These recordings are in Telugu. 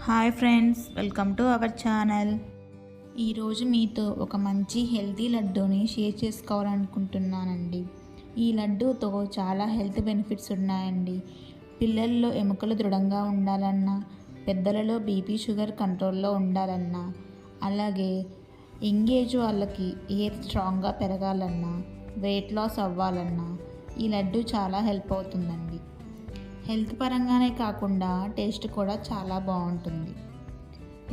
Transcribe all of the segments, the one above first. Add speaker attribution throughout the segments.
Speaker 1: Hi friends, welcome to our channel. ఈరోజు మీతో ఒక మంచి హెల్తీ లడ్డూని షేర్ చేసుకోవాలనుకుంటున్నానండి. ఈ లడ్డూతో చాలా హెల్త్ బెనిఫిట్స్ ఉన్నాయండి. పిల్లల్లో ఎముకలు దృఢంగా ఉండాలన్నా, పెద్దలలో బీపీ షుగర్ కంట్రోల్లో ఉండాలన్నా, అలాగే యంగ్ వాళ్ళకి హెయిర్ స్ట్రాంగ్గా పెరగాలన్నా, వెయిట్ లాస్ అవ్వాలన్నా ఈ లడ్డు చాలా హెల్ప్ అవుతుందండి. హెల్త్ పరంగానే కాకుండా టేస్ట్ కూడా చాలా బాగుంటుంది.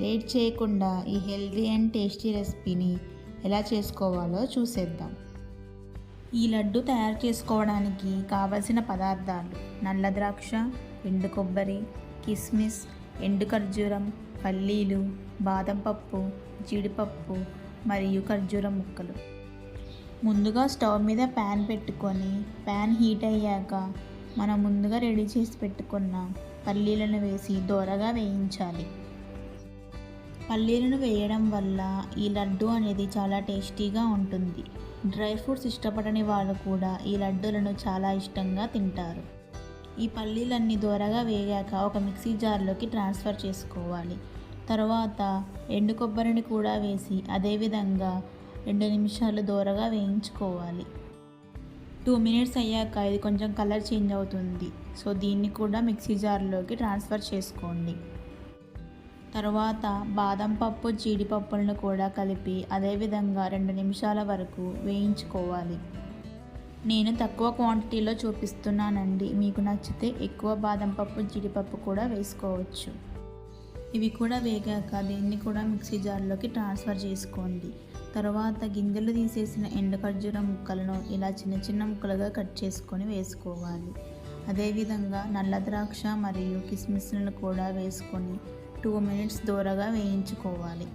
Speaker 1: లేట్ చేయకుండా ఈ హెల్తీ అండ్ టేస్టీ రెసిపీని ఎలా చేసుకోవాలో చూసేద్దాం. ఈ లడ్డు తయారు చేసుకోవడానికి కావలసిన పదార్థాలు: నల్ల ద్రాక్ష, ఎండు కొబ్బరి, కిస్మిస్, ఎండు ఖర్జూరం, పల్లీలు, బాదం పప్పు, జీడిపప్పు మరియు ఖర్జూరం ముక్కలు. ముందుగా స్టవ్ మీద ప్యాన్ పెట్టుకొని ప్యాన్ హీట్ అయ్యాక మనం ముందుగా రెడీ చేసి పెట్టుకున్న పల్లీలను వేసి దోరగా వేయించాలి. పల్లీలను వేయడం వల్ల ఈ లడ్డు అనేది చాలా టేస్టీగా ఉంటుంది. డ్రై ఫ్రూట్స్ ఇష్టపడని వాళ్ళు కూడా ఈ లడ్డూలను చాలా ఇష్టంగా తింటారు. ఈ పల్లీలన్నీ దోరగా వేగాక ఒక మిక్సీ జార్లోకి ట్రాన్స్ఫర్ చేసుకోవాలి. తర్వాత ఎండు కొబ్బరిని కూడా వేసి అదేవిధంగా 2 నిమిషాలు దోరగా వేయించుకోవాలి. 2 మినిట్స్ అయ్యాక ఇది కొంచెం కలర్ చేంజ్ అవుతుంది. సో దీన్ని కూడా మిక్సీ జార్లోకి ట్రాన్స్ఫర్ చేసుకోండి. తర్వాత బాదం పప్పు, జీడిపప్పులను కూడా కలిపి అదేవిధంగా 2 నిమిషాల వరకు వేయించుకోవాలి. నేను తక్కువ క్వాంటిటీలో చూపిస్తున్నానండి. మీకు నచ్చితే ఎక్కువ బాదం పప్పు, జీడిపప్పు కూడా వేసుకోవచ్చు. ఇవి కూడా వేగాక దీన్ని కూడా మిక్సీ జార్లోకి ట్రాన్స్ఫర్ చేసుకోండి. తర్వాత గింజలు తీసేసిన ఎండు ఖర్జూరం ముక్కలను ఇలా చిన్న చిన్న ముక్కలుగా కట్ చేసుకొని వేసుకోవాలి. అదేవిధంగా నల్ల ద్రాక్ష మరియు కిస్మిస్లను కూడా వేసుకొని 2 మినిట్స్ దోరగా వేయించుకోవాలి.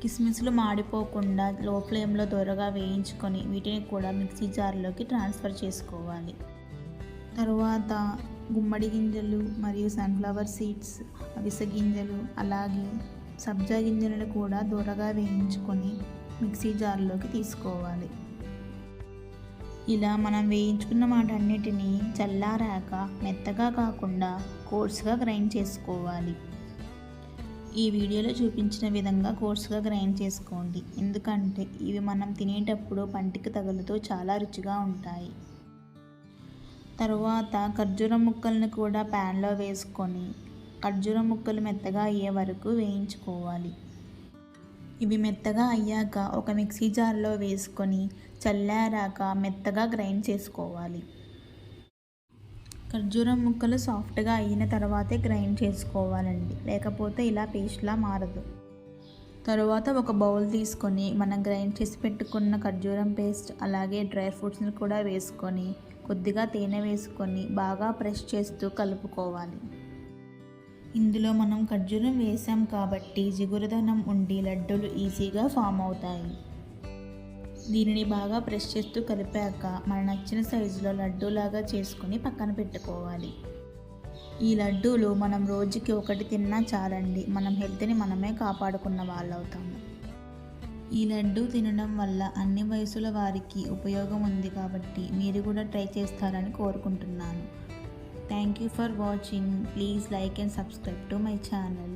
Speaker 1: కిస్మిస్లు మాడిపోకుండా లో ఫ్లేమ్లో దోరగా వేయించుకొని వీటిని కూడా మిక్సీ జార్లోకి ట్రాన్స్ఫర్ చేసుకోవాలి. తరువాత గుమ్మడి గింజలు మరియు సన్ఫ్లవర్ సీడ్స్, అవిసె గింజలు, అలాగే సబ్జా గింజలను కూడా దూరగా వేయించుకొని మిక్సీ జార్లోకి తీసుకోవాలి. ఇలా మనం వేయించుకున్న వాటన్నిటిని చల్లారాక మెత్తగా కాకుండా కోర్స్గా గ్రైండ్ చేసుకోవాలి. ఈ వీడియోలో చూపించిన విధంగా కోర్స్గా గ్రైండ్ చేసుకోండి. ఎందుకంటే ఇవి మనం తినేటప్పుడు పంటికి తగులుతూ చాలా రుచిగా ఉంటాయి. తరువాత ఖర్జూరం ముక్కలను కూడా ప్యాన్లో వేసుకొని ఖర్జూరం ముక్కలు మెత్తగా అయ్యే వరకు వేయించుకోవాలి. ఇవి మెత్తగా అయ్యాక ఒక మిక్సీ జార్లో వేసుకొని చల్లారాక మెత్తగా గ్రైండ్ చేసుకోవాలి. ఖర్జూరం ముక్కలు సాఫ్ట్గా అయిన తర్వాతే గ్రైండ్ చేసుకోవాలండి, లేకపోతే ఇలా పేస్ట్లా మారదు. తరువాత ఒక బౌల్ తీసుకొని మనం గ్రైండ్ చేసి పెట్టుకున్న ఖర్జూరం పేస్ట్ అలాగే డ్రై ఫ్రూట్స్ని కూడా వేసుకొని కొద్దిగా తేనె వేసుకొని బాగా ప్రెస్ చేస్తూ కలుపుకోవాలి. ఇందులో మనం ఖర్జూరం వేసాం కాబట్టి జిగురుదనం ఉండి లడ్డూలు ఈజీగా ఫామ్ అవుతాయి. దీనిని బాగా ప్రెస్ చేస్తూ కలిపాక మన నచ్చిన సైజులో లడ్డూలాగా చేసుకుని పక్కన పెట్టుకోవాలి. ఈ లడ్డూలు మనం రోజుకి 1 తిన్నా చాలండి. మనం హెల్త్ని మనమే కాపాడుకున్న వాళ్ళు అవుతాము. ఈ లడ్డు తినడం వల్ల అన్ని వయసుల వారికి ఉపయోగం ఉంది కాబట్టి మీరు కూడా ట్రై చేస్తారని కోరుకుంటున్నాను. Thank you for watching. Please like and subscribe to my channel.